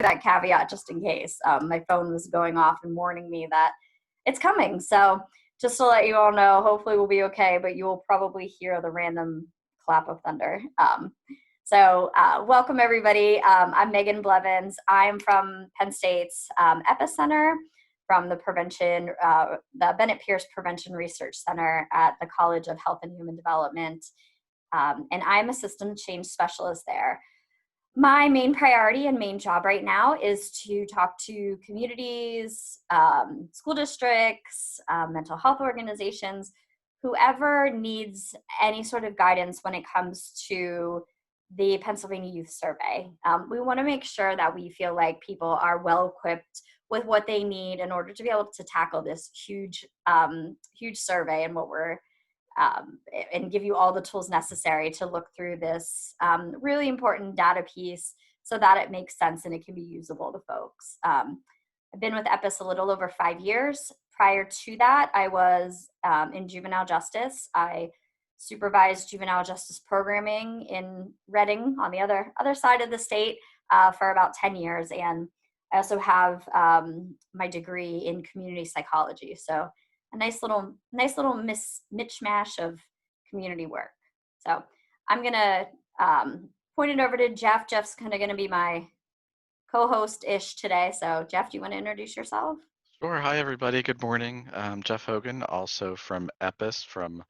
that caveat just in case. My phone was going off and warning me that it's coming. So just to let you all know, hopefully we'll be okay, but you will probably hear the random clap of thunder. Welcome everybody. I'm Megan Blevins. I'm from Penn State's Epicenter, from the Bennett Pierce Prevention Research Center at the College of Health and Human Development. And I'm a systems change specialist there. My main priority and main job right now is to talk to communities, school districts, mental health organizations, whoever needs any sort of guidance when it comes to the Pennsylvania Youth Survey. We want to make sure that we feel like people are well equipped with what they need in order to be able to tackle this huge survey and give you all the tools necessary to look through this really important data piece so that it makes sense and it can be usable to folks. I've been with EPIS a little over 5 years. Prior to that, I was in juvenile justice. I supervised juvenile justice programming in Reading on the other side of the state for about 10 years. And I also have my degree in community psychology. So a nice little mishmash of community work. So I'm gonna point it over to Jeff. Jeff's kind of gonna be my co-host-ish today. So Jeff, do you want to introduce yourself? Sure. Hi, everybody. Good morning. I'm Jeff Hogan, also from EPIS, from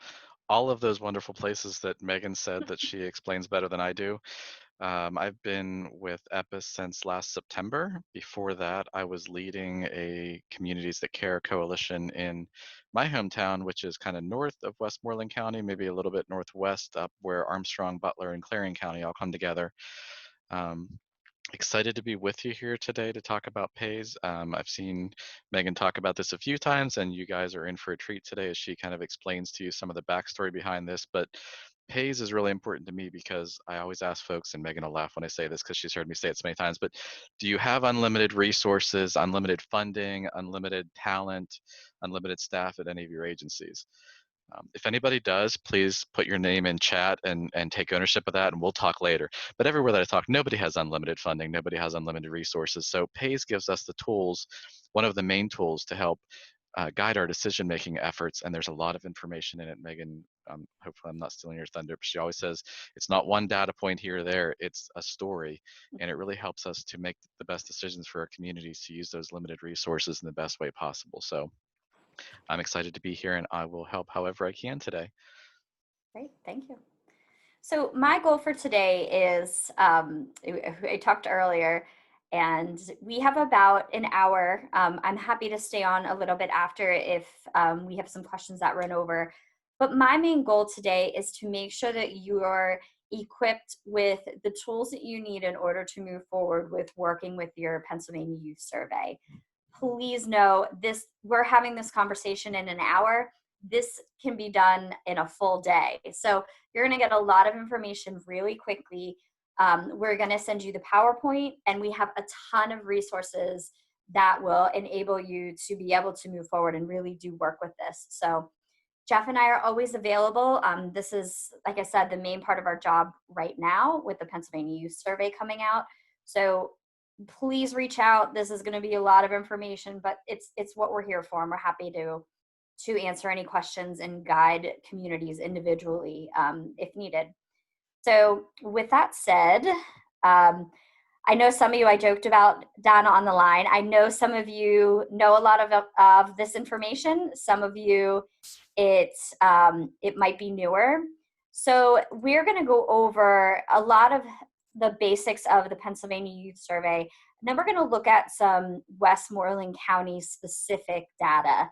all of those wonderful places that Megan said that she explains better than I do. I've been with EPIS since last September. Before that, I was leading a Communities That Care coalition in my hometown, which is kind of north of Westmoreland County, maybe a little bit northwest, up where Armstrong, Butler, and Clarion County all come together. Excited to be with you here today to talk about PAYS. I've seen Megan talk about this a few times, and you guys are in for a treat today as she kind of explains to you some of the backstory behind this. But PAYS is really important to me because I always ask folks, and Megan will laugh when I say this because she's heard me say it so many times, but do you have unlimited resources, unlimited funding, unlimited talent, unlimited staff at any of your agencies? If anybody does, please put your name in chat and take ownership of that, and we'll talk later. But everywhere that I talk, nobody has unlimited funding, nobody has unlimited resources. So PAYS gives us the tools, one of the main tools to help guide our decision-making efforts, and there's a lot of information in it. Megan, hopefully I'm not stealing your thunder, but she always says it's not one data point here or there, it's a story, and it really helps us to make the best decisions for our communities to use those limited resources in the best way possible. So I'm excited to be here, and I will help however I can today. Great, thank you. So my goal for today is, I talked earlier, and we have about an hour. I'm happy to stay on a little bit after if we have some questions that run over. But my main goal today is to make sure that you are equipped with the tools that you need in order to move forward with working with your Pennsylvania Youth Survey. Please know this, we're having this conversation in an hour. This can be done in a full day. So you're going to get a lot of information really quickly. We're going to send you the PowerPoint, and we have a ton of resources that will enable you to be able to move forward and really do work with this. So Jeff and I are always available. This is, like I said, the main part of our job right now with the Pennsylvania Youth Survey coming out. So please reach out. This is going to be a lot of information, but it's what we're here for, and we're happy to answer any questions and guide communities individually if needed. So with that said, I know some of you, I joked about Donna on the line. I know some of you know a lot of this information. Some of you, it might be newer. So we're going to go over a lot of the basics of the Pennsylvania Youth Survey. And then we're going to look at some Westmoreland County specific data.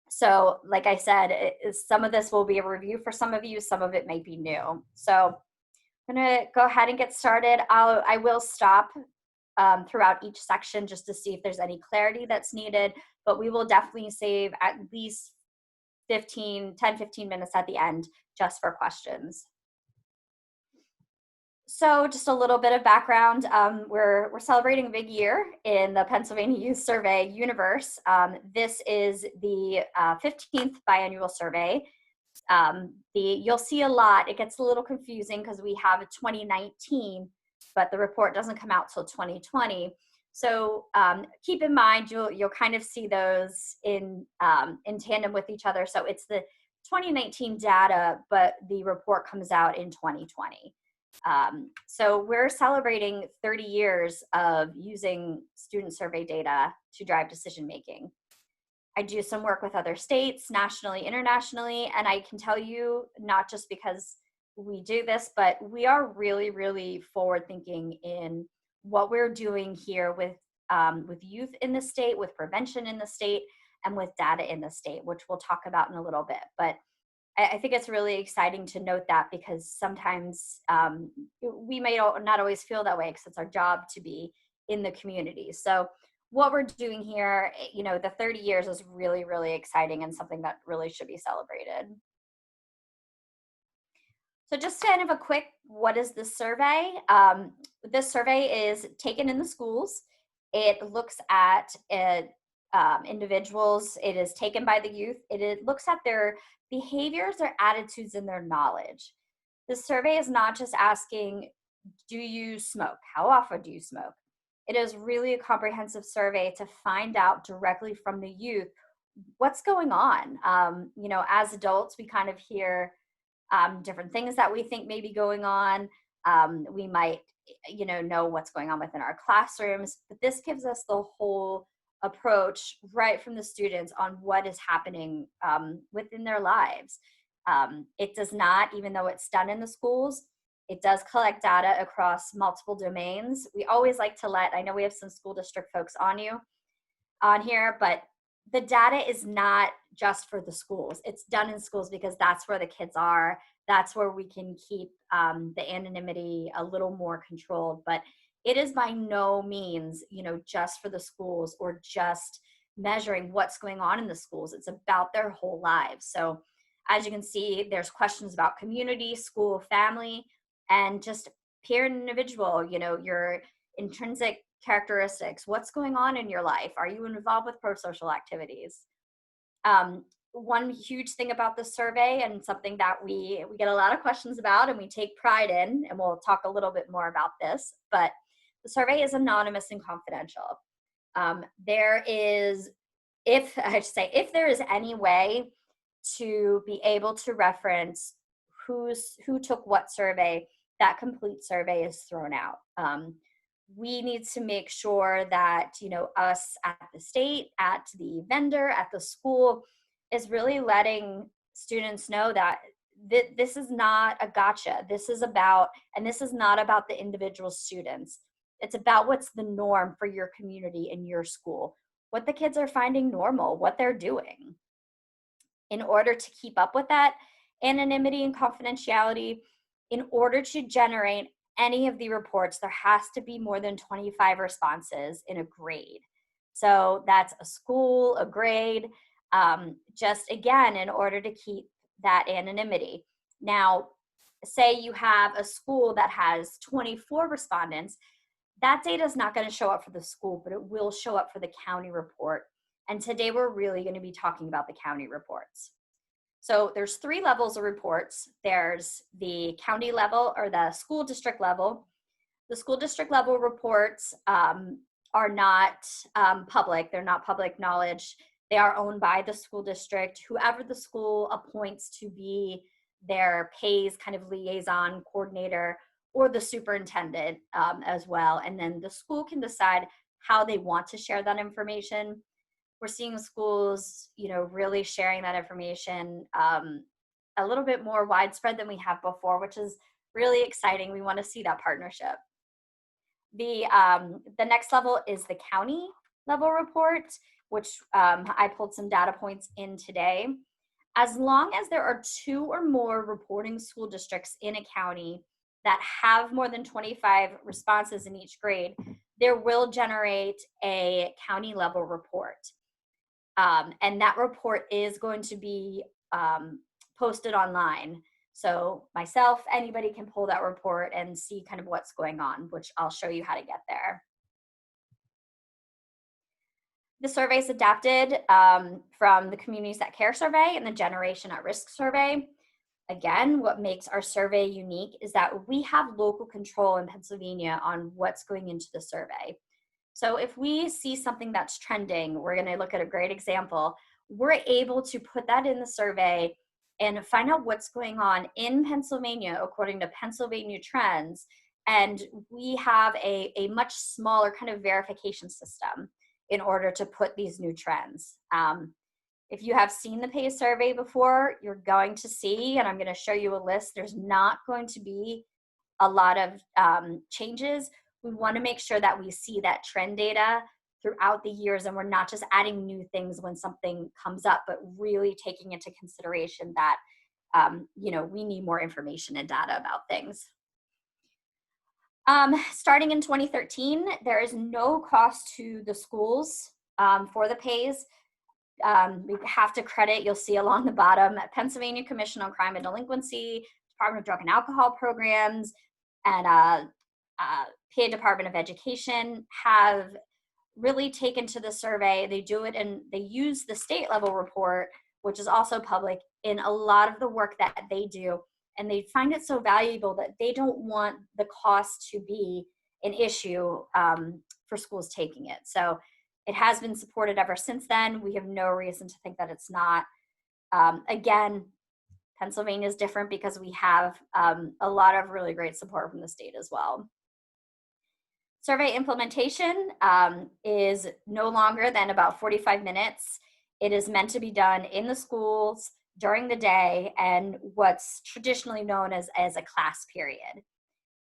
So like I said, some of this will be a review for some of you, some of it may be new. So I'm going to go ahead and get started. I will stop throughout each section just to see if there's any clarity that's needed, but we will definitely save at least 10, 15 minutes at the end just for questions. So just a little bit of background. We're celebrating a big year in the Pennsylvania Youth Survey universe. This is the 15th biannual survey. You'll see a lot. It gets a little confusing because we have a 2019, but the report doesn't come out till 2020. So keep in mind, you'll kind of see those in tandem with each other. So it's the 2019 data, but the report comes out in 2020. So we're celebrating 30 years of using student survey data to drive decision making. I do some work with other states, nationally, internationally, and I can tell you, not just because we do this, but we are really, really forward thinking in what we're doing here with youth in the state, with prevention in the state, and with data in the state, which we'll talk about in a little bit. But I think it's really exciting to note that, because sometimes we may not always feel that way, because it's our job to be in the community. So what we're doing here, the 30 years is really, really exciting and something that really should be celebrated. So just kind of a quick, what is this survey? This survey is taken in the schools. It looks at individuals. It is taken by the youth. It looks at their behaviors, their attitudes, and their knowledge. The survey is not just asking, do you smoke? How often do you smoke? It is really a comprehensive survey to find out directly from the youth what's going on. As adults, we kind of hear different things that we think may be going on. We might, know what's going on within our classrooms, but this gives us the whole approach right from the students on what is happening within their lives. It does not, even though it's done in the schools, it does collect data across multiple domains. We always like to I know we have some school district folks on here, but the data is not just for the schools. It's done in schools because that's where the kids are. That's where we can keep the anonymity a little more controlled. But it is by no means, just for the schools or just measuring what's going on in the schools. It's about their whole lives. So as you can see, there's questions about community, school, family, and just peer and individual, your intrinsic characteristics. What's going on in your life? Are you involved with pro-social activities? One huge thing about this survey, and something that we get a lot of questions about and we take pride in, and we'll talk a little bit more about this, but the survey is anonymous and confidential. There is, if there is any way to be able to reference who took what survey, that complete survey is thrown out. We need to make sure that, us at the state, at the vendor, at the school, is really letting students know that this is not a gotcha. This is about, and this is not about the individual students. It's about what's the norm for your community and your school, what the kids are finding normal, what they're doing. In order to keep up with that anonymity and confidentiality, in order to generate any of the reports, there has to be more than 25 responses in a grade. So that's a school, a grade, just again, in order to keep that anonymity. Now, say you have a school that has 24 respondents, that data is not going to show up for the school, but it will show up for the county report. And today we're really going to be talking about the county reports. So there's 3 levels of reports. There's the county level or the school district level. The school district level reports are not public. They're not public knowledge. They are owned by the school district. Whoever the school appoints to be their PAYS kind of liaison coordinator, or the superintendent as well. And then the school can decide how they want to share that information. We're seeing schools, really sharing that information a little bit more widespread than we have before, which is really exciting. We want to see that partnership. The next level is the county level report, which I pulled some data points in today. As long as there are 2 or more reporting school districts in a county that have more than 25 responses in each grade, there will generate a county level report. And that report is going to be posted online. So myself, anybody can pull that report and see kind of what's going on, which I'll show you how to get there. The survey is adapted from the Communities That Care survey and the Generation at Risk survey. Again, what makes our survey unique is that we have local control in Pennsylvania on what's going into the survey. So if we see something that's trending, we're going to look at a great example. We're able to put that in the survey and find out what's going on in Pennsylvania according to Pennsylvania trends. And we have a much smaller kind of verification system in order to put these new trends. If you have seen the PACE survey before, you're going to see, and I'm going to show you a list, there's not going to be a lot of changes. We want to make sure that we see that trend data throughout the years, and we're not just adding new things when something comes up, but really taking into consideration that we need more information and data about things. Starting in 2013, there is no cost to the schools for the PAYS. We have to credit, you'll see along the bottom, Pennsylvania Commission on Crime and Delinquency, Department of Drug and Alcohol Programs, and PA Department of Education have really taken to the survey. They do it and they use the state level report, which is also public, in a lot of the work that they do. And they find it so valuable that they don't want the cost to be an issue for schools taking it. So it has been supported ever since then. We have no reason to think that it's not. Again, Pennsylvania is different because we have a lot of really great support from the state as well. Survey implementation is no longer than about 45 minutes. It is meant to be done in the schools during the day and what's traditionally known as a class period.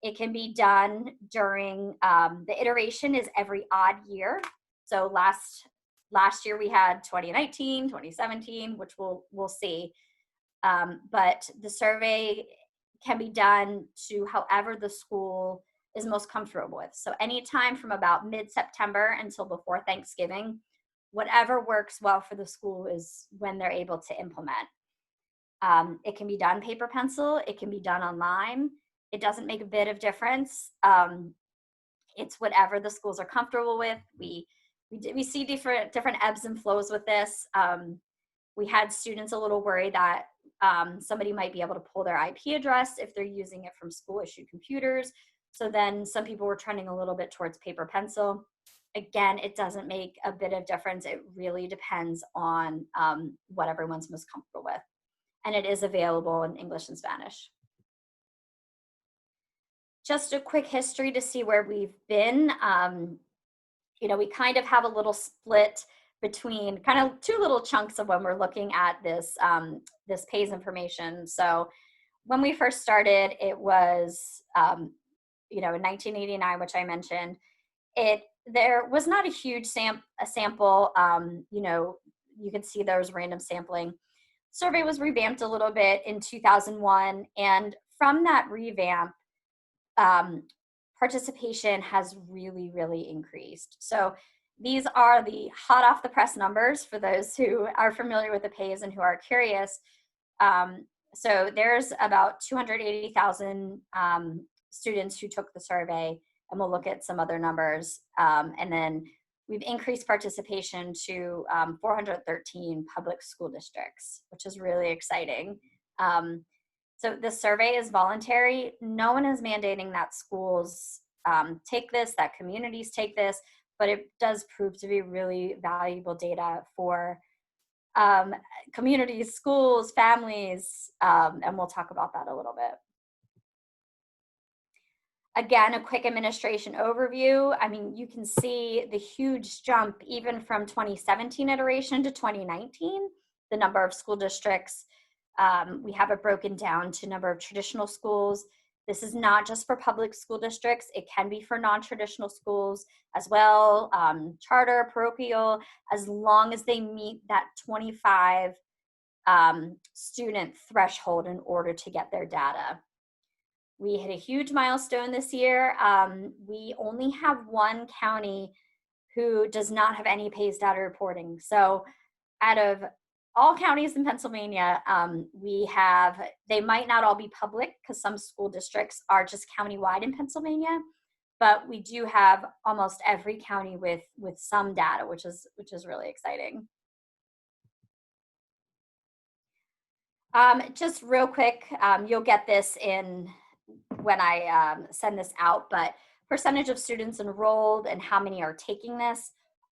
It can be done during, the iteration is every odd year. So last year we had 2019, 2017, which we'll see. But the survey can be done to however the school is most comfortable with. So anytime from about mid-September until before Thanksgiving, whatever works well for the school is when they're able to implement. It can be done paper pencil, it can be done online. It doesn't make a bit of difference. It's whatever the schools are comfortable with. We see different ebbs and flows with this. We had students a little worried that somebody might be able to pull their IP address if they're using it from school issued computers. So then some people were trending a little bit towards paper pencil. Again, it doesn't make a bit of difference. It really depends on what everyone's most comfortable with. And it is available in English and Spanish. Just a quick history to see where we've been. We kind of have a little split between kind of two little chunks of when we're looking at this this PAYS information. So when we first started, it was in 1989, which I mentioned. There was not a huge sample. You can see there was random sampling. Survey was revamped a little bit in 2001, and from that revamp, participation has really, really increased. So these are the hot off the press numbers for those who are familiar with the PAYS and who are curious. So there's about 280,000 students who took the survey, and we'll look at some other numbers. And then we've increased participation to 413 public school districts, which is really exciting. So the survey is voluntary. No one is mandating that schools take this, that communities take this, but it does prove to be really valuable data for communities, schools, families, and we'll talk about that a little bit. Again, a quick administration overview. I mean, you can see the huge jump even from 2017 iteration to 2019, the number of school districts. We have it broken down to number of traditional schools. This is not just for public school districts. It can be for non-traditional schools as well, charter, parochial, as long as they meet that 25 student threshold in order to get their data. We hit a huge milestone this year. We only have one county who does not have any PAYS data reporting. So out of all counties in Pennsylvania, they might not all be public because some school districts are just countywide in Pennsylvania, but we do have almost every county with some data, which is really exciting. Just real quick, you'll get this in when I send this out, but percentage of students enrolled and how many are taking this.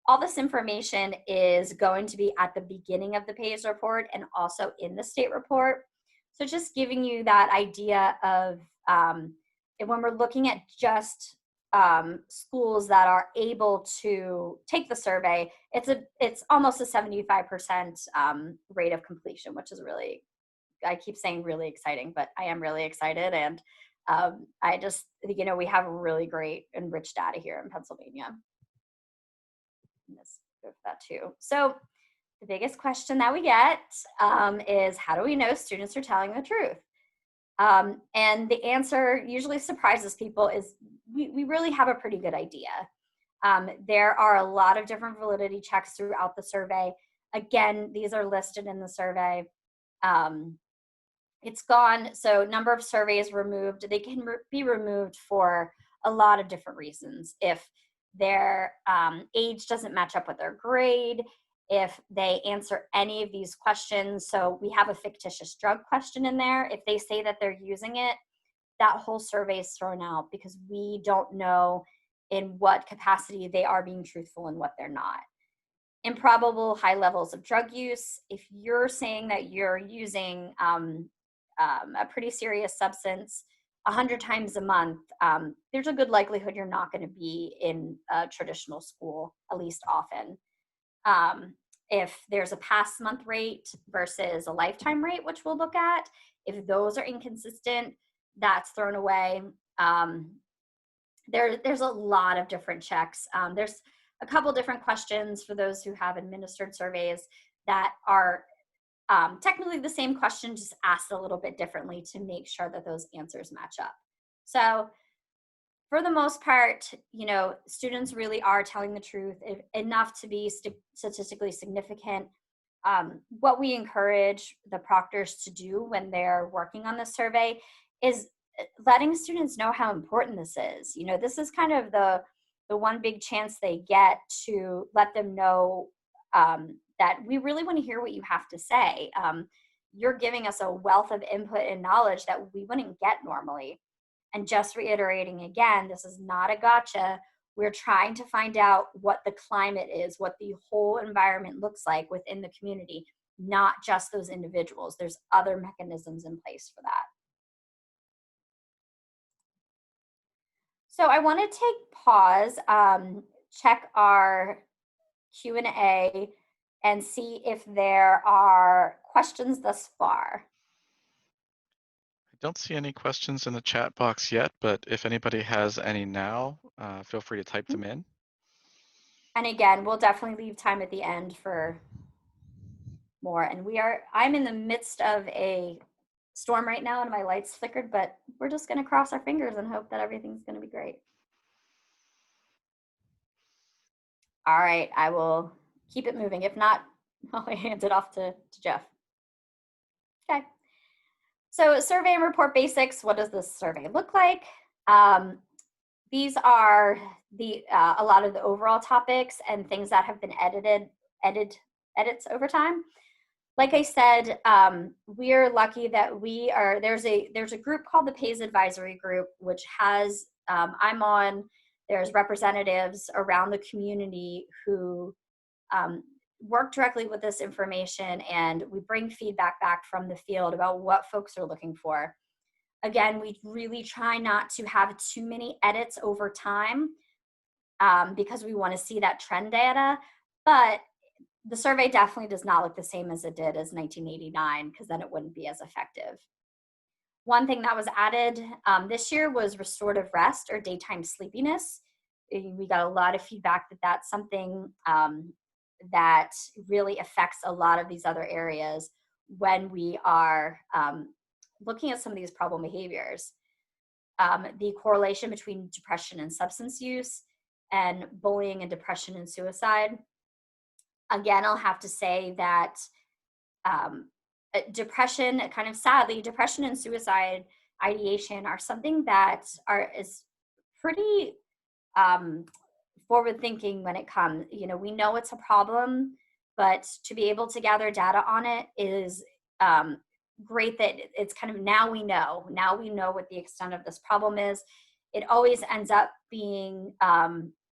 All this information is going to be at the beginning of the PAYS report and also in the state report. So just giving you that idea of and when we're looking at just schools that are able to take the survey, it's almost a 75% rate of completion, which is really, I keep saying really exciting, but I am really excited. And I just, we have really great and rich data here in Pennsylvania. Let's go for that too. So the biggest question that we get is, how do we know students are telling the truth? And the answer usually surprises people is we really have a pretty good idea. There are a lot of different validity checks throughout the survey. Again, these are listed in the survey. It's gone. So number of surveys removed, they can be removed for a lot of different reasons. If their age doesn't match up with their grade, if they answer any of these questions. So we have a fictitious drug question in there. If they say that they're using it, that whole survey is thrown out because we don't know in what capacity they are being truthful and what they're not. Improbable high levels of drug use. If you're saying that you're using a pretty serious substance 100 times a month, there's a good likelihood you're not going to be in a traditional school, at least often. If there's a past month rate versus a lifetime rate, which we'll look at, if those are inconsistent, that's thrown away. There's a lot of different checks. There's a couple different questions for those who have administered surveys that are technically the same question, just asked a little bit differently to make sure that those answers match up. So for the most part, students really are telling the truth enough to be statistically significant. What we encourage the proctors to do when they're working on this survey is letting students know how important this is. This is kind of the one big chance they get to let them know that we really want to hear what you have to say. You're giving us a wealth of input and knowledge that we wouldn't get normally. And just reiterating again, this is not a gotcha. We're trying to find out what the climate is, what the whole environment looks like within the community, not just those individuals. There's other mechanisms in place for that. So I want to take pause, check our Q&A, and see if there are questions thus far. I don't see any questions in the chat box yet, but if anybody has any now, feel free to type them in. And again, we'll definitely leave time at the end for more. And I'm in the midst of a storm right now and my lights flickered, but we're just going to cross our fingers and hope that everything's going to be great. All right, I will keep it moving. If not, I'll hand it off to Jeff. Okay. So survey and report basics. What does this survey look like? These are a lot of the overall topics and things that have been edits over time. Like I said, we're lucky that there's a group called the PAYS Advisory Group, which has, I'm on, there's representatives around the community who work directly with this information, and we bring feedback back from the field about what folks are looking for. Again, we really try not to have too many edits over time because we want to see that trend data, but the survey definitely does not look the same as it did as 1989, because then it wouldn't be as effective. One thing that was added this year was restorative rest or daytime sleepiness. We got a lot of feedback that that's something that really affects a lot of these other areas when we are looking at some of these problem behaviors. The correlation between depression and substance use, and bullying and depression and suicide. Again, I'll have to say that depression, kind of sadly, depression and suicide ideation are something that is pretty forward thinking when it comes. We know it's a problem, but to be able to gather data on it is great that it's kind of now we know what the extent of this problem is. It always ends up being,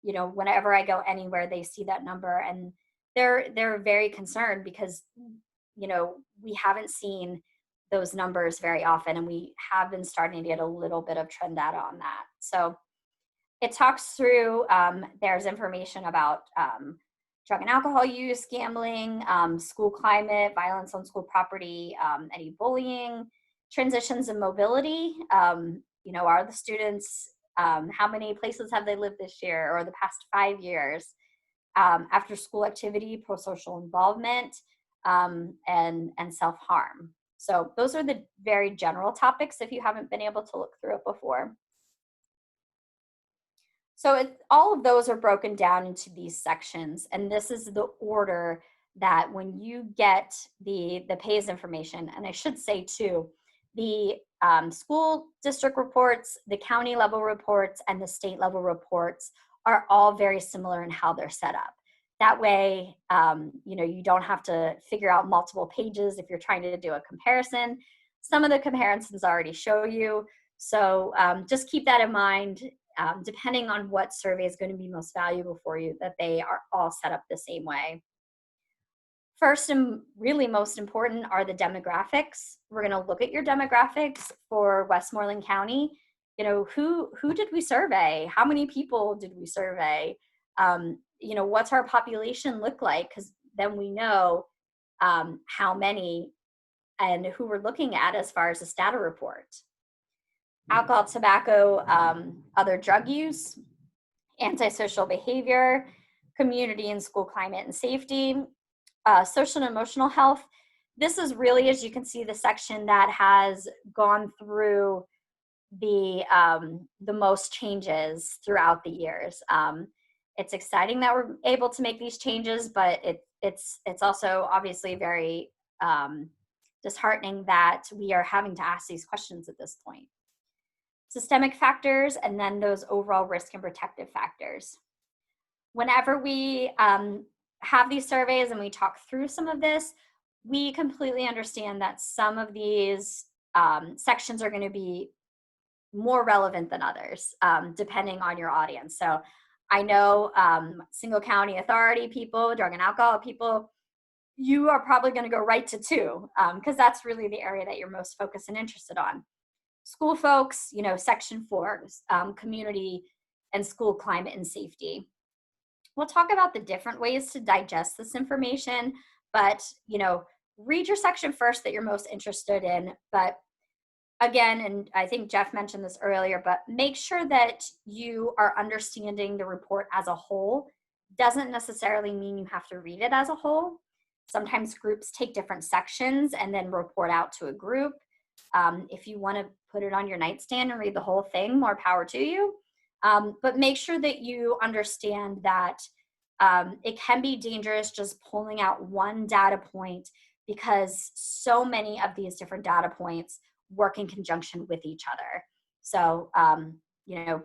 whenever I go anywhere, they see that number and they're very concerned because, we haven't seen those numbers very often, and we have been starting to get a little bit of trend data on that. So it talks through, there's information about drug and alcohol use, gambling, school climate, violence on school property, any bullying, transitions and mobility. Are the students, how many places have they lived this year or the past 5 years? After school activity, pro-social involvement, and self-harm. So those are the very general topics if you haven't been able to look through it before. So all of those are broken down into these sections, and this is the order that when you get the PAYS information, and I should say too, the school district reports, the county level reports, and the state level reports are all very similar in how they're set up. That way, you don't have to figure out multiple pages if you're trying to do a comparison. Some of the comparisons already show you, so just keep that in mind. Depending on what survey is going to be most valuable for you, that they are all set up the same way. First and really most important are the demographics. We're going to look at your demographics for Westmoreland County. Who did we survey? How many people did we survey? What's our population look like? Because then we know how many and who we're looking at as far as the data report. Alcohol, tobacco, other drug use, antisocial behavior, community and school climate and safety, social and emotional health. This is really, as you can see, the section that has gone through the most changes throughout the years. It's exciting that we're able to make these changes, but it's also obviously very disheartening that we are having to ask these questions at this point. Systemic factors, and then those overall risk and protective factors. Whenever we have these surveys and we talk through some of this, we completely understand that some of these sections are going to be more relevant than others, depending on your audience. So I know single county authority people, drug and alcohol people, you are probably going to go right to 2, because that's really the area that you're most focused and interested on. School folks, section 4, community and school climate and safety. We'll talk about the different ways to digest this information, but, read your section first that you're most interested in. But again, and I think Jeff mentioned this earlier, but make sure that you are understanding the report as a whole. Doesn't necessarily mean you have to read it as a whole. Sometimes groups take different sections and then report out to a group. If you want to put it on your nightstand and read the whole thing, more power to you. But make sure that you understand that it can be dangerous just pulling out one data point, because so many of these different data points work in conjunction with each other. So,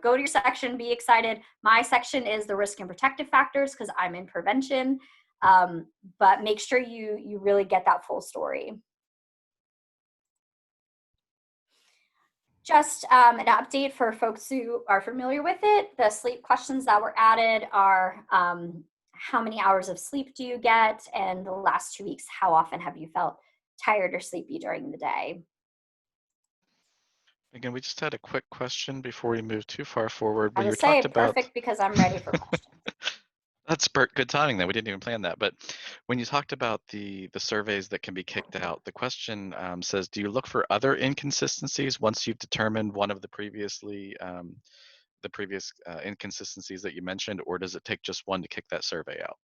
go to your section, be excited. My section is the risk and protective factors because I'm in prevention, but make sure you really get that full story. Just an update for folks who are familiar with it. The sleep questions that were added are how many hours of sleep do you get? And the last 2 weeks, how often have you felt tired or sleepy during the day? Again, we just had a quick question before we move too far forward. I When you was saying talked about perfect because I'm ready for questions. that's good timing then. We didn't even plan that. But when you talked about the surveys that can be kicked out, the question says, do you look for other inconsistencies once you've determined one of the previous inconsistencies that you mentioned, or does it take just one to kick that survey out?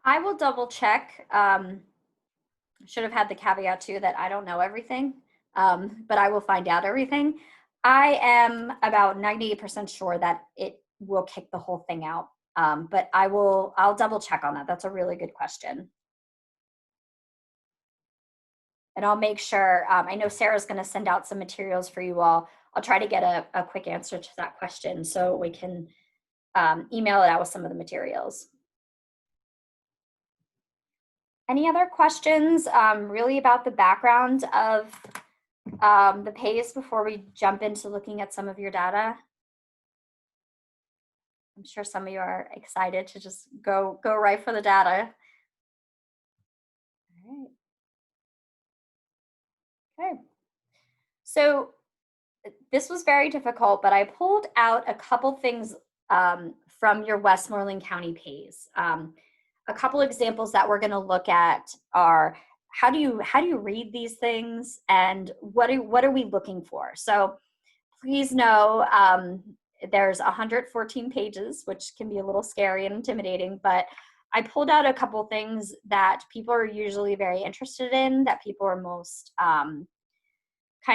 I will double check. Should have had the caveat too that I don't know everything, but I will find out everything. I am about 98% sure that it will kick the whole thing out, but I'll double check on that. That's a really good question. And I'll make sure, I know Sarah's going to send out some materials for you all. I'll try to get a quick answer to that question so we can email it out with some of the materials. Any other questions really about the background of the pays before we jump into looking at some of your data? I'm sure some of you are excited to just go right for the data. All right. Okay. So this was very difficult, but I pulled out a couple things from your Westmoreland County pays. A couple examples that we're going to look at are how do you read these things, and what are we looking for? So please know there's 114 pages, which can be a little scary and intimidating, but I pulled out a couple things that people are usually very interested in, that people are most kind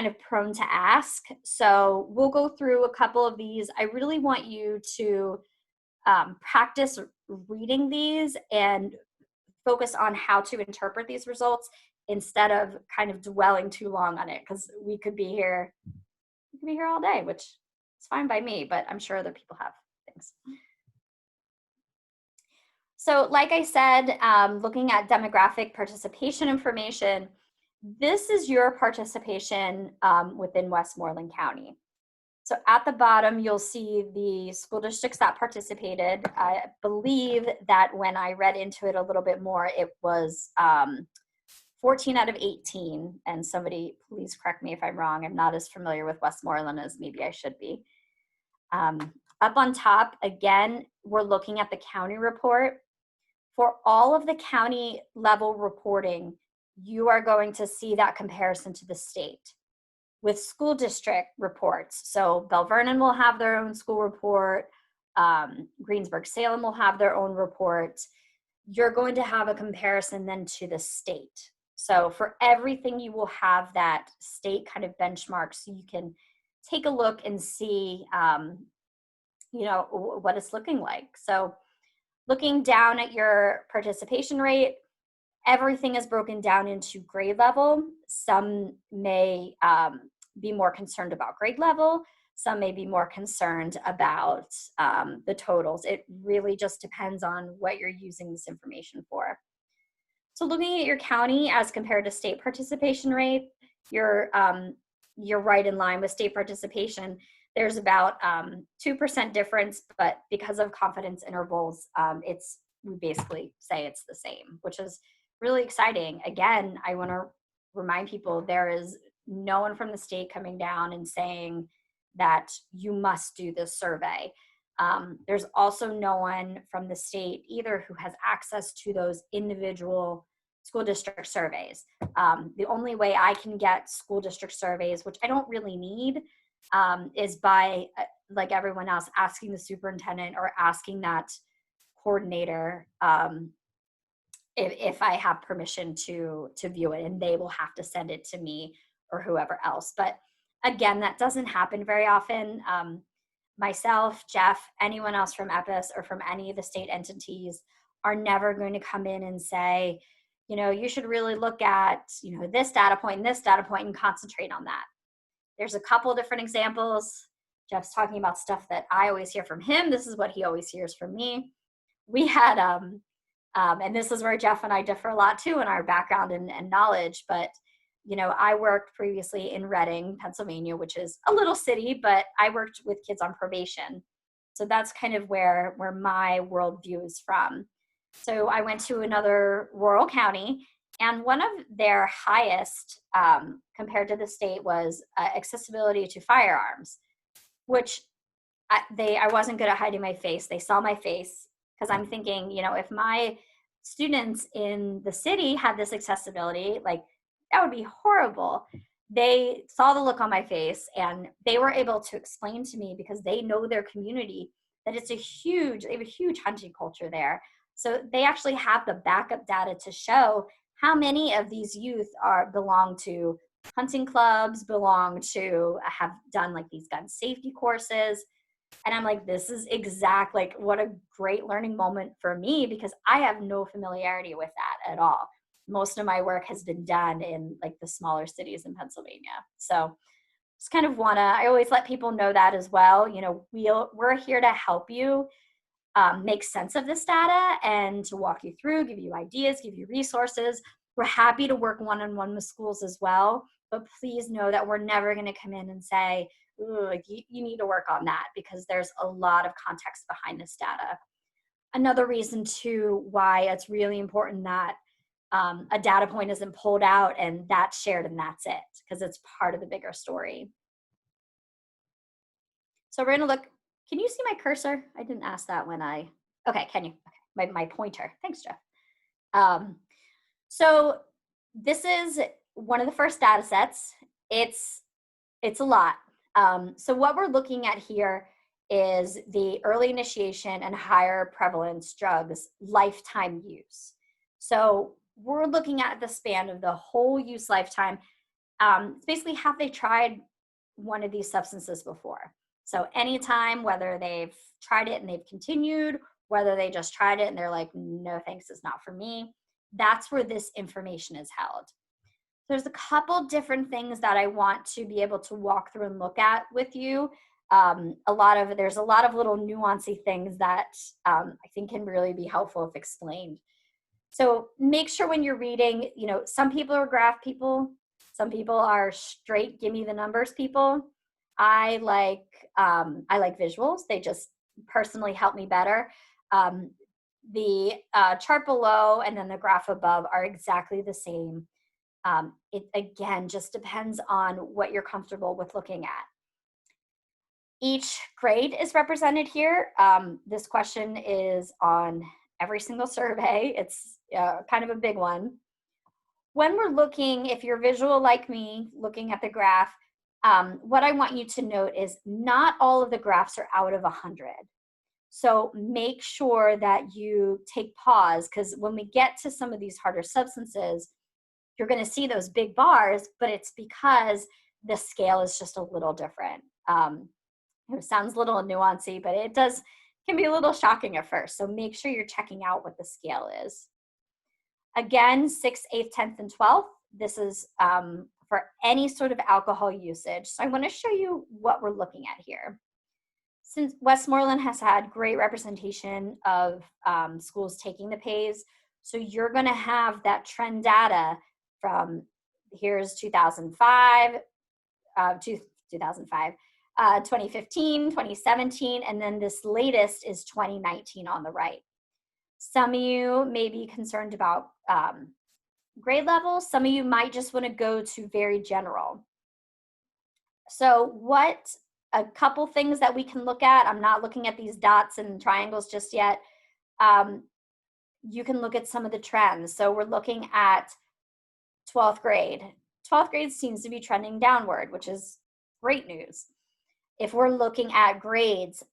of prone to ask. So we'll go through a couple of these. I really want you to practice reading these and focus on how to interpret these results instead of kind of dwelling too long on it, because we could be here all day, which is fine by me, but I'm sure other people have things. So like I said, looking at demographic participation information, this is your participation within Westmoreland County. So at the bottom, you'll see the school districts that participated. I believe that when I read into it a little bit more, it was 14 out of 18. And somebody, please correct me if I'm wrong. I'm not as familiar with Westmoreland as maybe I should be. Up on top, again, we're looking at the county report. For all of the county level reporting, you are going to see that comparison to the state. With school district reports, so Bell Vernon will have their own school report, Greensburg-Salem will have their own report. You're going to have a comparison then to the state. So for everything, you will have that state kind of benchmark, so you can take a look and see, what it's looking like. So looking down at your participation rate, everything is broken down into grade level. Some may be more concerned about grade level. Some may be more concerned about the totals. It really just depends on what you're using this information for. So looking at your county as compared to state participation rate, you're right in line with state participation. There's about 2% difference, but because of confidence intervals, we basically say it's the same, which is really exciting. Again, I want to remind people there is no one from the state coming down and saying that you must do this survey. There's also no one from the state either who has access to those individual school district surveys. The only way I can get school district surveys, which I don't really need, is by, like everyone else, asking the superintendent or asking that coordinator if I have permission to view it, and they will have to send it to me or whoever else. But again, that doesn't happen very often. Myself, Jeff, anyone else from EPIS or from any of the state entities are never going to come in and say, you should really look at, this data point and this data point and concentrate on that. There's a couple different examples. Jeff's talking about stuff that I always hear from him. This is what he always hears from me. We had, and this is where Jeff and I differ a lot too in our background and knowledge, but I worked previously in Reading, Pennsylvania, which is a little city, but I worked with kids on probation. So that's kind of where my worldview is from. So I went to another rural county, and one of their highest compared to the state was accessibility to firearms, which I wasn't good at hiding my face. They saw my face, because I'm thinking, if my students in the city had this accessibility, like, that would be horrible. They saw the look on my face, and they were able to explain to me, because they know their community, that they have a huge hunting culture there. So they actually have the backup data to show how many of these youth belong to hunting clubs, have done like these gun safety courses. And I'm like, this is what a great learning moment for me, because I have no familiarity with that at all. Most of my work has been done in like the smaller cities in Pennsylvania. So just kind of I always let people know that as well. We're here to help you. make sense of this data and to walk you through, give you ideas, give you resources. We're happy to work one-on-one with schools as well, but please know that we're never going to come in and say, ooh, like you need to work on that, because there's a lot of context behind this data. Another reason too why it's really important that a data point isn't pulled out and that's shared and that's it, because it's part of the bigger story. So we're going to look. Can you see my cursor? I didn't ask that when I, okay, can you? Okay. My pointer. Thanks, Jeff. Um, so this is one of the first data sets. It's a lot. So what we're looking at here is the early initiation and higher prevalence drugs lifetime use. So we're looking at the span of the whole use lifetime. It's basically, have they tried one of these substances before? So anytime, whether they've tried it and they've continued, whether they just tried it and they're like, no thanks, it's not for me, that's where this information is held. There's a couple different things that I want to be able to walk through and look at with you. There's a lot of little nuancy things that I think can really be helpful if explained. So make sure when you're reading, some people are graph people, some people are straight give me the numbers people. I like visuals. They just personally help me better. The chart below and then the graph above are exactly the same. It again just depends on what you're comfortable with looking at. Each grade is represented here. This question is on every single survey. It's kind of a big one. When we're looking, if you're visual like me, looking at the graph, what I want you to note is not all of the graphs are out of 100. So make sure that you take pause, because when we get to some of these harder substances, you're going to see those big bars, but it's because the scale is just a little different. It sounds a little nuancy, but can be a little shocking at first. So make sure you're checking out what the scale is. Again, 6th, 8th, 10th, and 12th. This is for any sort of alcohol usage. So I want to show you what we're looking at here. Since Westmoreland has had great representation of schools taking the PAYS, so you're going to have that trend data from, here's 2005, 2015, 2017, and then this latest is 2019 on the right. Some of you may be concerned about grade levels. Some of you might just want to go to very general. So a couple things that we can look at, I'm not looking at these dots and triangles just yet. You can look at some of the trends. So we're looking at 12th grade. 12th grade seems to be trending downward, which is great news. If we're looking at grades,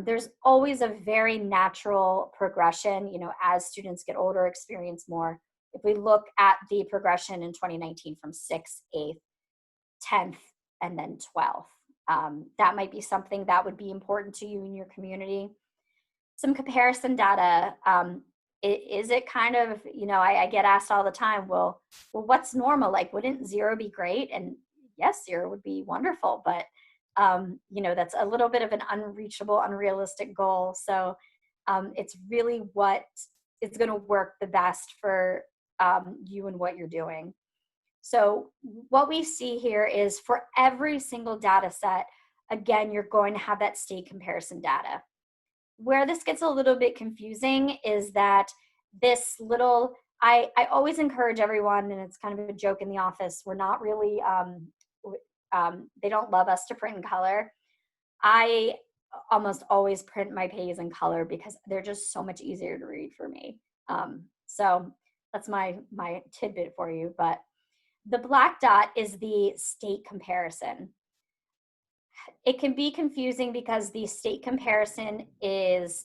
there's always a very natural progression, as students get older, experience more. If we look at the progression in 2019 from 6th, 8th, 10th, and then 12th, that might be something that would be important to you in your community. Some comparison data. Is it kind of, I get asked all the time, well, what's normal? Like, wouldn't 0 be great? And yes, 0 would be wonderful, but that's a little bit of an unreachable, unrealistic goal. So it's really what is going to work the best for you and what you're doing. So what we see here is for every single data set, again, you're going to have that state comparison data. Where this gets a little bit confusing is that this little, I always encourage everyone, and it's kind of a joke in the office, we're not really, they don't love us to print in color. I almost always print my PAYS in color because they're just so much easier to read for me. So that's my tidbit for you. But the black dot is the state comparison. It can be confusing because the state comparison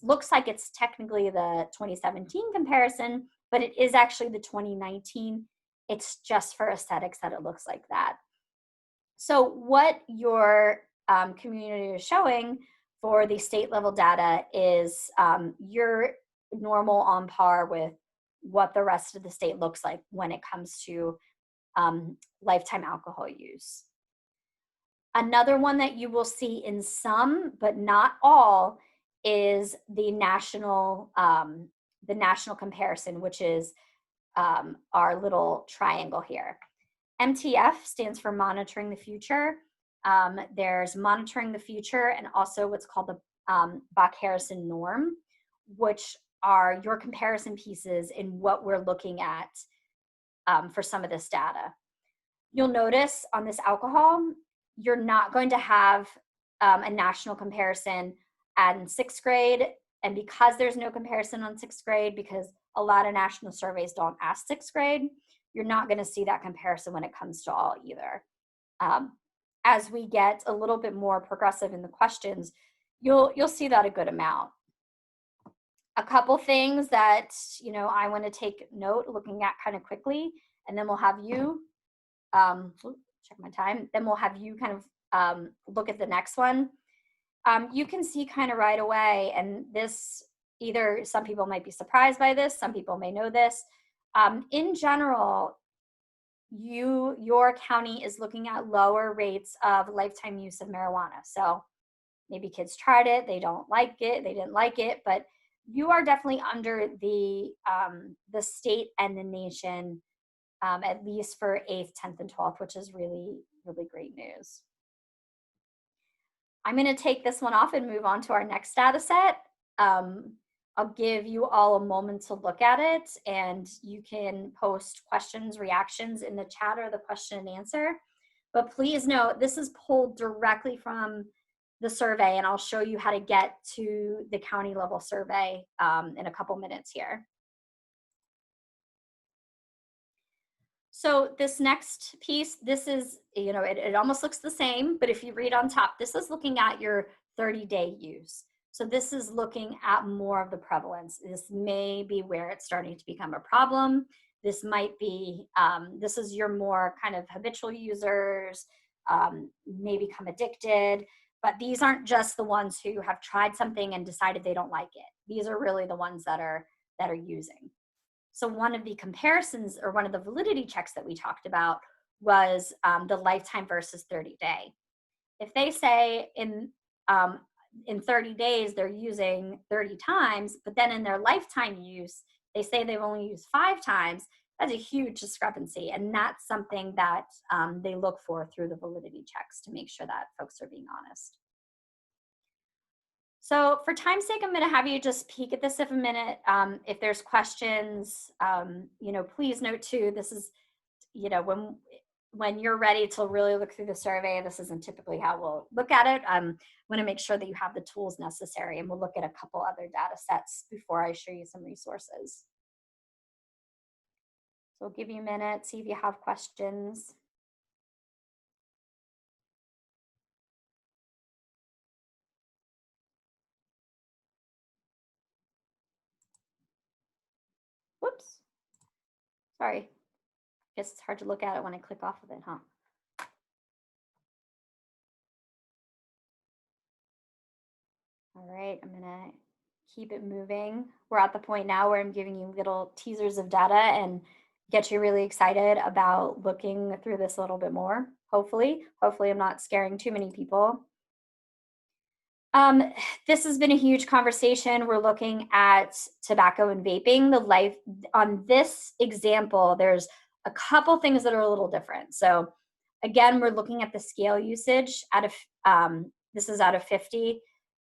looks like it's technically the 2017 comparison, but it is actually the 2019. It's just for aesthetics that it looks like that. So what your community is showing for the state level data is you're normal, on par with what the rest of the state looks like when it comes to lifetime alcohol use. Another one that you will see in some, but not all, is the national comparison, which is our little triangle here. MTF stands for monitoring the future. There's monitoring the future and also what's called the Bach-Harrison norm, which are your comparison pieces in what we're looking at for some of this data. You'll notice on this alcohol, you're not going to have a national comparison in 6th grade. And because there's no comparison on 6th grade, because a lot of national surveys don't ask 6th grade, you're not going to see that comparison when it comes to all either. As we get a little bit more progressive in the questions, you'll see that a good amount. A couple things that I want to take note, looking at kind of quickly, and then we'll have you check my time. Then we'll have you kind of look at the next one. You can see kind of right away, and this either some people might be surprised by this, some people may know this. In general, your county is looking at lower rates of lifetime use of marijuana. So maybe kids tried it, they don't like it, they didn't like it, but you are definitely under the state and the nation, at least for 8th, 10th, and 12th, which is really, really great news. I'm going to take this one off and move on to our next data set. I'll give you all a moment to look at it, and you can post questions, reactions in the chat or the question and answer. But please note, this is pulled directly from the survey, and I'll show you how to get to the county level survey in a couple minutes here. So this next piece, this is, it almost looks the same, but if you read on top, this is looking at your 30-day use. So this is looking at more of the prevalence. This may be where it's starting to become a problem. This might be, this is your more kind of habitual users, may become addicted, but these aren't just the ones who have tried something and decided they don't like it. These are really the ones that are using. So one of the comparisons, or one of the validity checks that we talked about, was the lifetime versus 30-day. If they say in 30 days they're using 30 times, but then in their lifetime use, they say they've only used 5 times, that's a huge discrepancy. And that's something that they look for through the validity checks to make sure that folks are being honest. So for time's sake, I'm going to have you just peek at this for a minute. If there's questions, please note too, this is, when you're ready to really look through the survey, this isn't typically how we'll look at it. I want to make sure that you have the tools necessary, and we'll look at a couple other data sets before I show you some resources. So I'll give you a minute, see if you have questions. Whoops. Sorry. I guess it's hard to look at it when I click off of it, huh? All right, I'm gonna keep it moving. We're at the point now where I'm giving you little teasers of data and get you really excited about looking through this a little bit more, hopefully. Hopefully I'm not scaring too many people. This has been a huge conversation. We're looking at tobacco and vaping. On this example, there's a couple things that are a little different. So again, we're looking at the scale usage out of, this is out of 50%.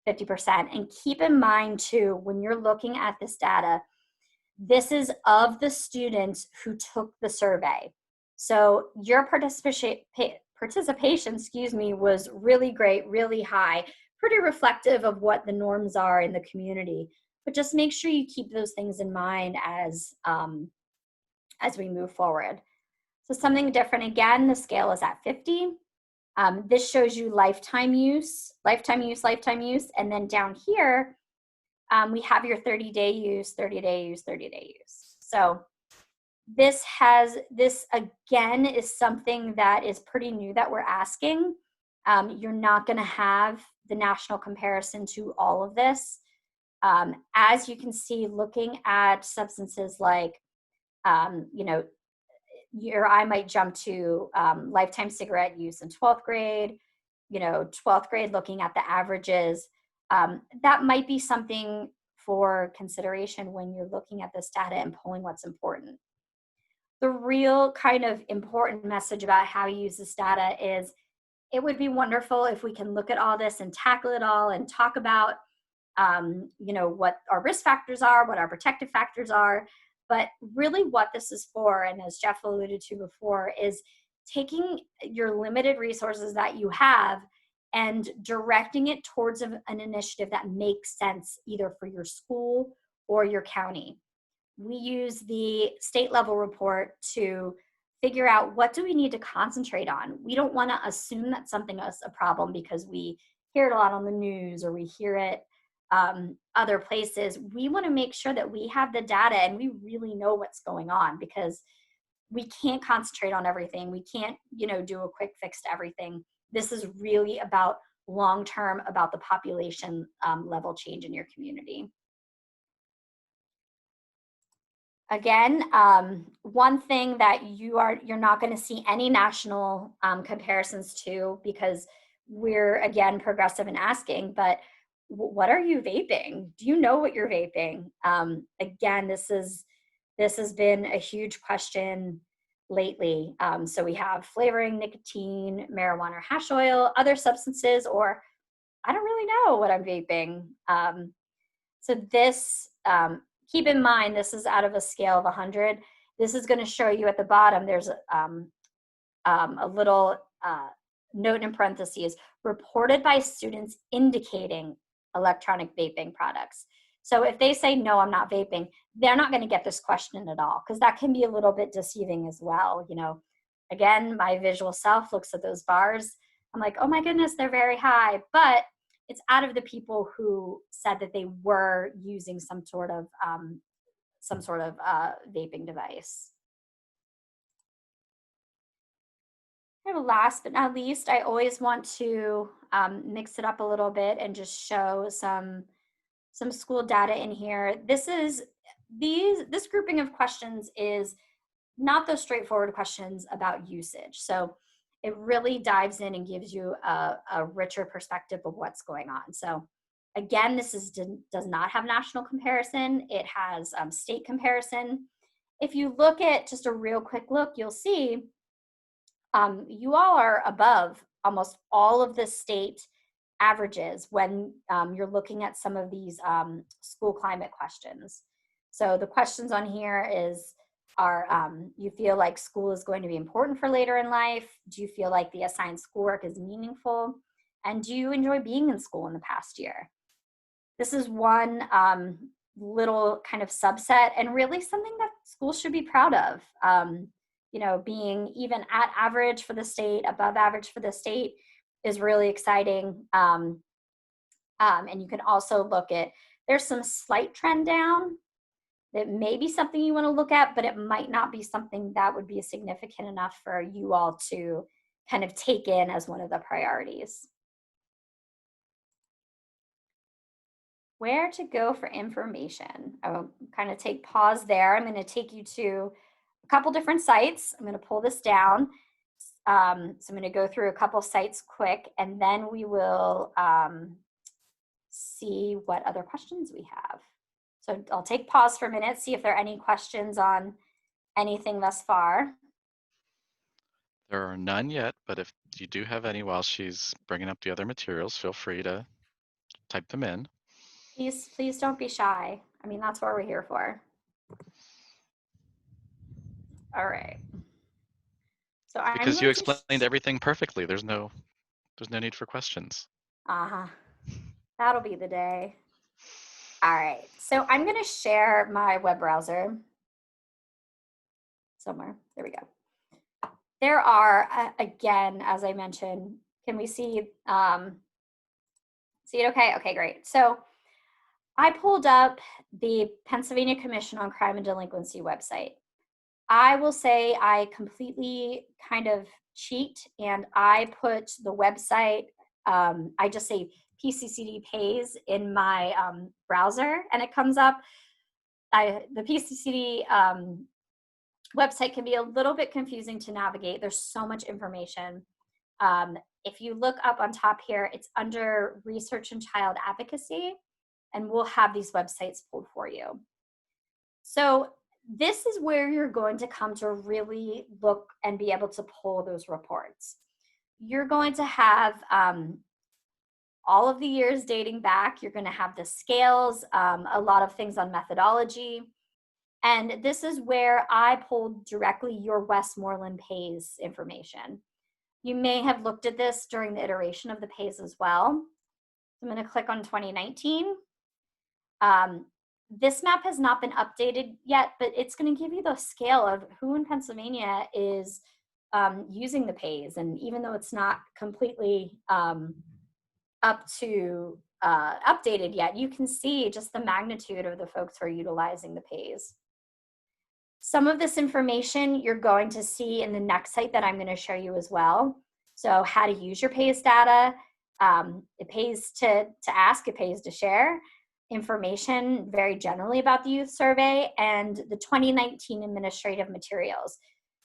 And keep in mind too, when you're looking at this data, this is of the students who took the survey. So your participation, was really great, really high, pretty reflective of what the norms are in the community. But just make sure you keep those things in mind as we move forward. So something different, again, the scale is at 50. This shows you lifetime use, and then down here, we have your 30-day use, 30-day use, 30-day use. So this again is something that is pretty new that we're asking. You're not going to have the national comparison to all of this. As you can see, looking at substances like, your eye might jump to lifetime cigarette use in 12th grade, 12th grade looking at the averages. that might be something for consideration when you're looking at this data and pulling what's important. The real kind of important message about how you use this data is it would be wonderful if we can look at all this and tackle it all and talk about what our risk factors are, what our protective factors are. But really what this is for, and as Jeff alluded to before, is taking your limited resources that you have and directing it towards an initiative that makes sense either for your school or your county. We use the state level report to figure out what do we need to concentrate on. We don't want to assume that something is a problem because we hear it a lot on the news or we hear it other places. We want to make sure that we have the data and we really know what's going on, because we can't concentrate on everything. We can't, do a quick fix to everything. This is really about long term, about the population level change in your community. Again, one thing that you're not going to see any national comparisons to, because we're, again, progressive in asking, but what are you vaping? Do you know what you're vaping? Again, this has been a huge question lately. So we have flavoring, nicotine, marijuana or hash oil, other substances, or I don't really know what I'm vaping. So this, keep in mind, this is out of a scale of 100. This is going to show you at the bottom, there's a little note in parentheses, reported by students indicating electronic vaping products. So if they say, no, I'm not vaping, they're not going to get this question at all, because that can be a little bit deceiving as well. Again, my visual self looks at those bars. I'm like, oh my goodness, they're very high. But it's out of the people who said that they were using some sort of vaping device. And last but not least, I always want to mix it up a little bit and just show some school data in here. This grouping of questions is not those straightforward questions about usage. So it really dives in and gives you a richer perspective of what's going on. So again, does not have national comparison. It has state comparison. If you look at just a real quick look, you'll see you all are above almost all of the state averages when you're looking at some of these school climate questions. So the questions on here are you feel like school is going to be important for later in life? Do you feel like the assigned schoolwork is meaningful? And do you enjoy being in school in the past year? This is one little kind of subset, and really something that schools should be proud of. Being even at average for the state, above average for the state is really exciting. And you can also look at, there's some slight trend down that may be something you want to look at, but it might not be something that would be significant enough for you all to kind of take in as one of the priorities. Where to go for information? I'll kind of take pause there. I'm going to take you to a couple different sites. I'm going to pull this down. So I'm going to go through a couple sites quick, and then we will see what other questions we have. So I'll take pause for a minute, see if there are any questions on anything thus far. There are none yet, but if you do have any while she's bringing up the other materials, feel free to type them in. Please don't be shy. I mean, that's what we're here for. All right. So I'm because you going explained everything perfectly. There's no need for questions. Uh-huh. That'll be the day. All right. So I'm going to share my web browser somewhere. There we go. There are, again, as I mentioned, can we see it okay? Okay, great. So I pulled up the Pennsylvania Commission on Crime and Delinquency website. I will say I completely kind of cheat, and I put the website, I just say PCCD pays in my browser, and it comes up. The PCCD website can be a little bit confusing to navigate. There's so much information. if you look up on top here, it's under Research and Child Advocacy, and we'll have these websites pulled for you. So this is where you're going to come to really look and be able to pull those reports. You're going to have all of the years dating back. You're going to have the scales, a lot of things on methodology. And this is where I pulled directly your Westmoreland pays information. You may have looked at this during the iteration of the pays as well. I'm going to click on 2019. This map has not been updated yet, but it's going to give you the scale of who in Pennsylvania is using the pays. And even though it's not completely up to updated yet, you can see just the magnitude of the folks who are utilizing the pays. Some of this information you're going to see in the next site that I'm going to show you as well. So how to use your pays data. It pays to ask, it pays to share. Information very generally about the youth survey, and the 2019 administrative materials.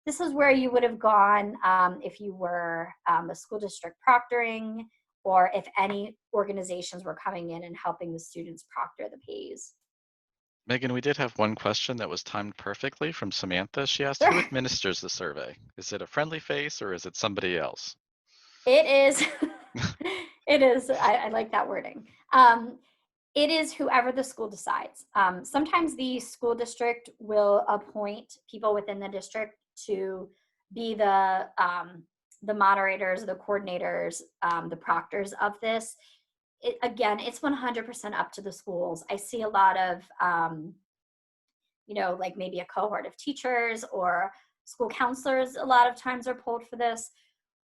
This is where you would have gone if you were a school district proctoring, or if any organizations were coming in and helping the students proctor the pays. Megan, we did have one question that was timed perfectly from Samantha. She asked, who Sure. administers the survey? Is it a friendly face or is it somebody else? It is, it is, I like that wording. It is whoever the school decides. Sometimes the school district will appoint people within the district to be the moderators, the coordinators, the proctors of this. Again, it's 100% up to the schools. I see a lot of, like maybe a cohort of teachers or school counselors a lot of times are pulled for this.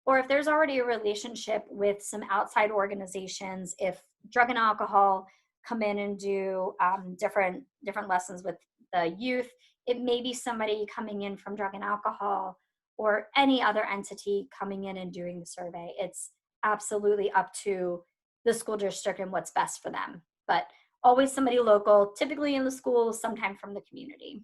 Or if there's already a relationship with some outside organizations, if drug and alcohol come in and do different lessons with the youth, it may be somebody coming in from drug and alcohol or any other entity coming in and doing the survey. It's absolutely up to the school district and what's best for them. But always somebody local, typically in the school, sometime from the community.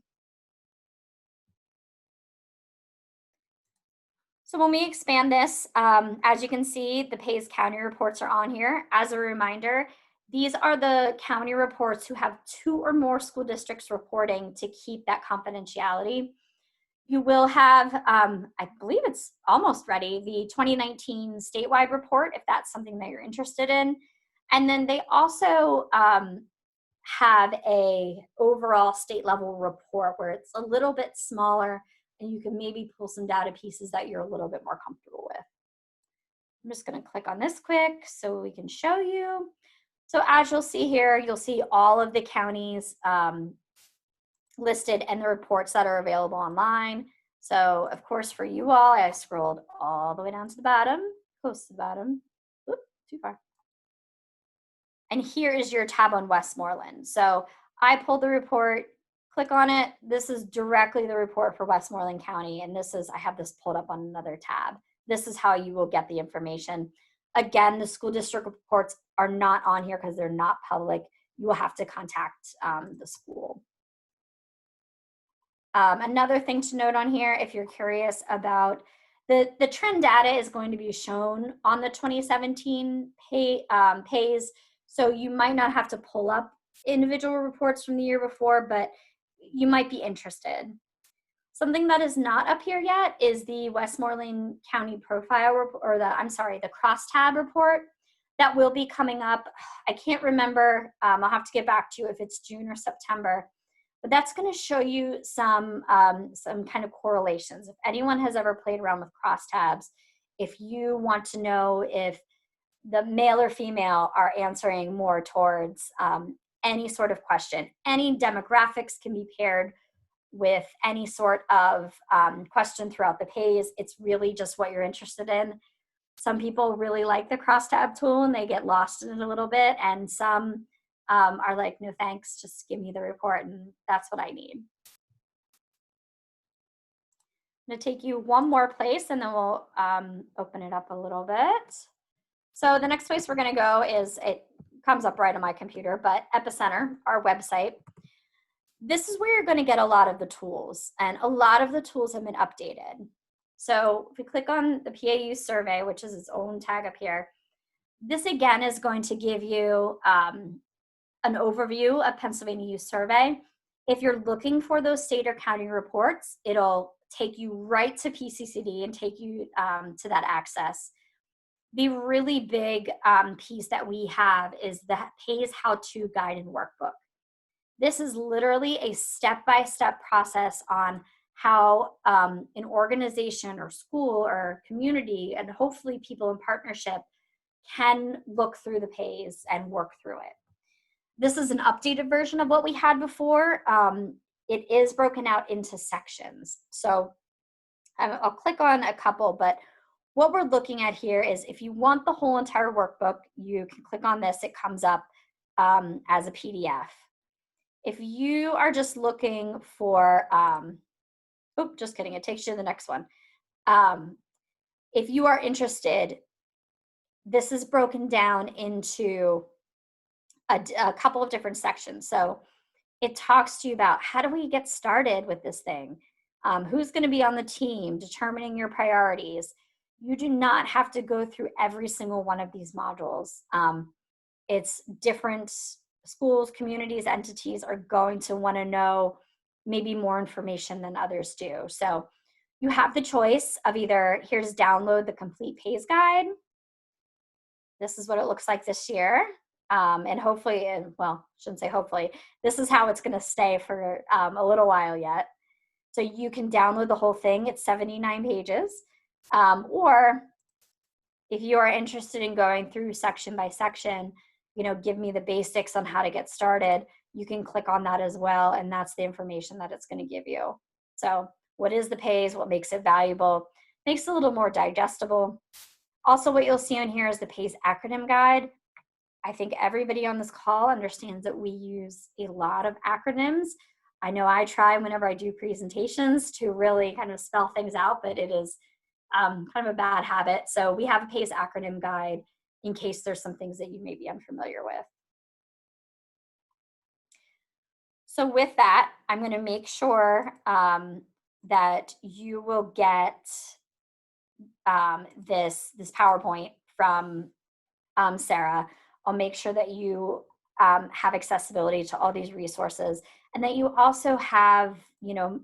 So when we expand this, as you can see, the Pays County reports are on here. As a reminder, these are the county reports who have 2 or more school districts reporting to keep that confidentiality. You will have, I believe it's almost ready, the 2019 statewide report, if that's something that you're interested in. And then they also have a overall state level report where it's a little bit smaller and you can maybe pull some data pieces that you're a little bit more comfortable with. I'm just going to click on this quick so we can show you. So as you'll see here, you'll see all of the counties listed and the reports that are available online. So of course for you all, I scrolled all the way down to the bottom, close to the bottom. Oop, too far. And here is your tab on Westmoreland. So I pulled the report, click on it. This is directly the report for Westmoreland County. And I have this pulled up on another tab. This is how you will get the information. Again, the school district reports are not on here because they're not public. You will have to contact the school. Another thing to note on here, if you're curious about the trend data, is going to be shown on the 2017 pays. So you might not have to pull up individual reports from the year before, but you might be interested. Something that is not up here yet is the Westmoreland County profile report, or the crosstab report that will be coming up. I can't remember. I'll have to get back to you if it's June or September. But that's going to show you some kind of correlations. If anyone has ever played around with crosstabs, if you want to know if the male or female are answering more towards any sort of question, any demographics can be paired with any sort of question throughout the pays. It's really just what you're interested in. Some people really like the crosstab tool and they get lost in it a little bit, and some are like, no thanks, just give me the report and that's what I need. I'm going to take you one more place and then we'll open it up a little bit. So the next place we're going to go is, it comes up right on my computer, but Epicenter, our website. This is where you're going to get a lot of the tools, and a lot of the tools have been updated. So if we click on the PAU survey, which is its own tag up here, this again is going to give you an overview of Pennsylvania Youth Survey. If you're looking for those state or county reports, it'll take you right to PCCD and take you to that access. The really big piece that we have is the PAYS how-to guide and workbook. This is literally a step-by-step process on how an organization or school or community, and hopefully people in partnership, can look through the PAYS and work through it. This is an updated version of what we had before. It is broken out into sections. So I'll click on a couple, but what we're looking at here is if you want the whole entire workbook, you can click on this. It comes up as a PDF. If you are just looking for, just kidding, it takes you to the next one. If you are interested, this is broken down into a couple of different sections. So it talks to you about how do we get started with this thing? Who's going to be on the team, determining your priorities. You do not have to go through every single one of these modules. It's different schools, communities, entities are going to want to know maybe more information than others do. So you have the choice of either here's download the complete PAYS guide. This is what it looks like this year. And hopefully, well, shouldn't say hopefully, this is how it's going to stay for a little while yet. So you can download the whole thing. It's 79 pages. Or if you are interested in going through section by section, give me the basics on how to get started, you can click on that as well. And that's the information that it's going to give you. So what is the PAYS? What makes it valuable? Makes it a little more digestible. Also, what you'll see on here is the PAYS acronym guide. I think everybody on this call understands that we use a lot of acronyms. I know I try whenever I do presentations to really kind of spell things out, but it is kind of a bad habit. So we have a PAYS acronym guide in case there's some things that you may be unfamiliar with. So with that, I'm going to make sure that you will get this PowerPoint from Sarah. I'll make sure that you have accessibility to all these resources, and that you also have,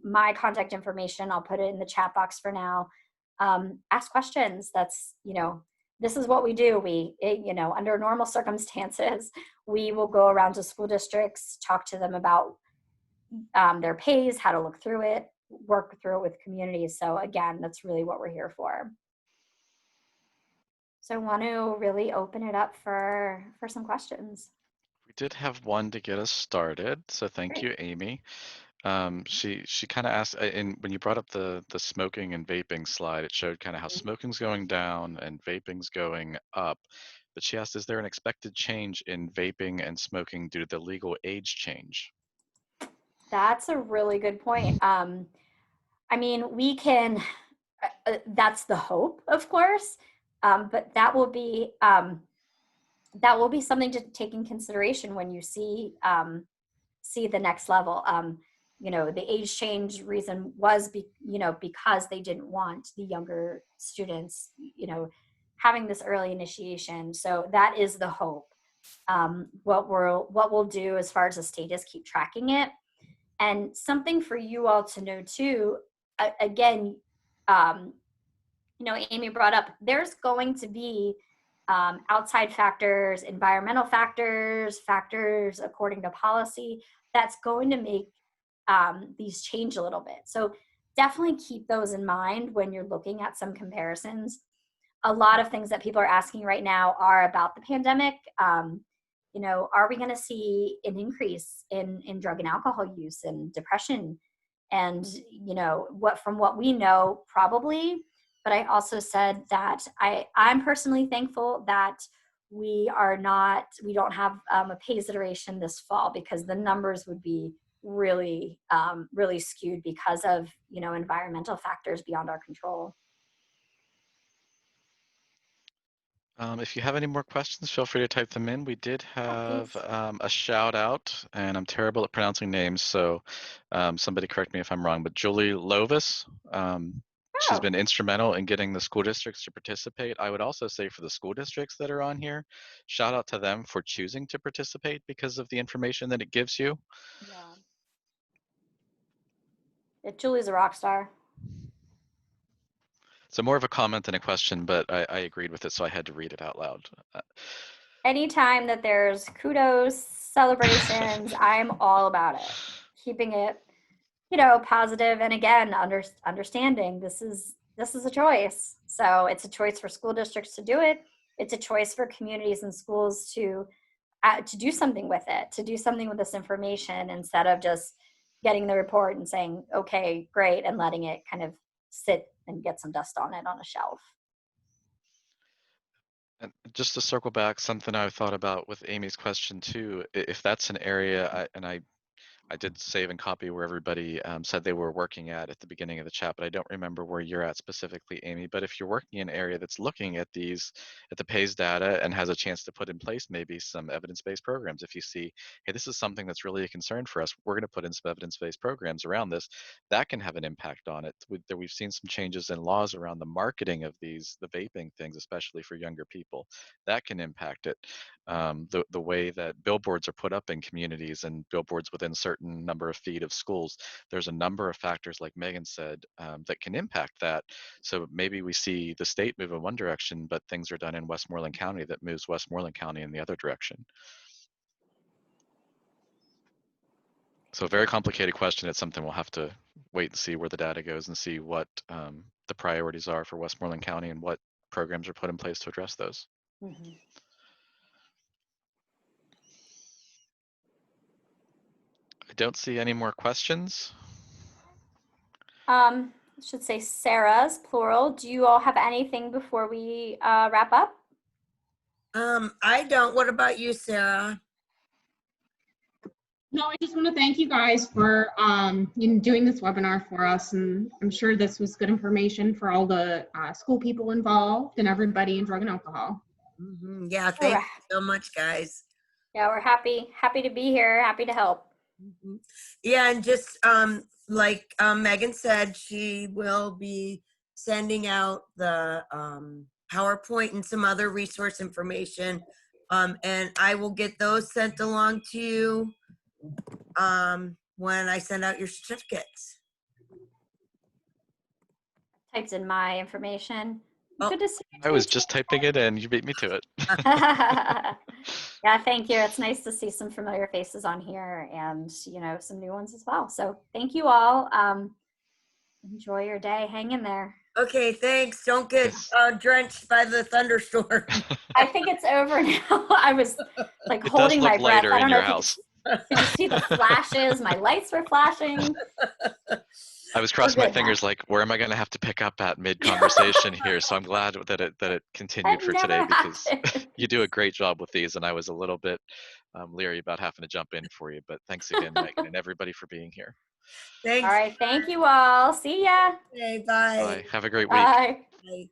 my contact information. I'll put it in the chat box for now. Ask questions. That's, this is what we do. Under normal circumstances, we will go around to school districts, talk to them about their PAYS, how to look through it, work through it with communities. So again, that's really what we're here for. So I want to really open it up for some questions. We did have one to get us started, so thank Great. you, Amy. She kind of asked, and when you brought up the smoking and vaping slide, it showed kind of how smoking's going down and vaping's going up. But she asked, is there an expected change in vaping and smoking due to the legal age change? That's a really good point. I mean, we can, that's the hope, of course, but that will be something to take in consideration when you see the next level. The age change reason was because they didn't want the younger students having this early initiation. So that is the hope. What we'll do as far as the state is keep tracking it. And something for you all to know too, again, Amy brought up, there's going to be outside factors, environmental factors according to policy, that's going to make these change a little bit. So definitely keep those in mind when you're looking at some comparisons. A lot of things that people are asking right now are about the pandemic. Are we going to see an increase in drug and alcohol use and depression? And from what we know, probably. But I also said that I'm personally thankful that we don't have a PAYS iteration this fall, because the numbers would be really really skewed because of environmental factors beyond our control. If you have any more questions, feel free to type them in. We did Oh, have please. a shout out, and I'm terrible at pronouncing names, so somebody correct me if I'm wrong, but Julie Lovis, she's Oh, been instrumental in getting the school districts to participate. I would also say for the school districts that are on here, shout out to them for choosing to participate because of the information that it gives you. yeah. Julie's a rock star. So more of a comment than a question, but I agreed with it, so I had to read it out loud. Anytime that there's kudos, celebrations, I'm all about it. Keeping it, positive, and again, understanding this is a choice. So it's a choice for school districts to do it. It's a choice for communities and schools to do something with it, to do something with this information instead of just getting the report and saying, okay, great, and letting it kind of sit and get some dust on it on a shelf. And just to circle back, something I thought about with Amy's question too, if that's an area, I did save and copy where everybody said they were working at the beginning of the chat, but I don't remember where you're at specifically, Amy. But if you're working in an area that's looking at the PAYS data and has a chance to put in place maybe some evidence-based programs, if you see, hey, this is something that's really a concern for us, we're going to put in some evidence-based programs around this, that can have an impact on it. We've seen some changes in laws around the marketing of the vaping things, especially for younger people. That can impact it. The way that billboards are put up in communities and billboards within certain number of feet of schools. There's a number of factors, like Megan said, that can impact that. So maybe we see the state move in one direction, but things are done in Westmoreland County that moves Westmoreland County in the other direction. So a very complicated question. It's something we'll have to wait and see where the data goes and see what the priorities are for Westmoreland County and what programs are put in place to address those. Mm-hmm. I don't see any more questions. I should say Sarah's plural. Do you all have anything before we wrap up? I don't. What about you, Sarah? No, I just want to thank you guys for doing this webinar for us, and I'm sure this was good information for all the school people involved and everybody in drug and alcohol. Yeah, thank you so much, guys. Yeah, we're happy to be here, happy to help. Yeah, and just like Megan said, she will be sending out the PowerPoint and some other resource information, and I will get those sent along to you when I send out your certificates. Typed in my information. Oh, good to see you. I was just typing it in. You beat me to it. Yeah, thank you. It's nice to see some familiar faces on here and, some new ones as well. So thank you all. Enjoy your day. Hang in there. Okay, thanks. Don't get drenched by the thunderstorm. I think it's over now. I was like It holding does look my breath. lighter I don't in know your if you house. could you see the flashes. My lights were flashing. I was crossing my fingers like, where am I going to have to pick up at mid-conversation here? So I'm glad that it continued for today because you do a great job with these, and I was a little bit leery about having to jump in for you. But thanks again, Megan, and everybody for being here. Thanks. All right, thank you all. See ya. Okay, bye. Bye. Have a great week. Bye. Bye.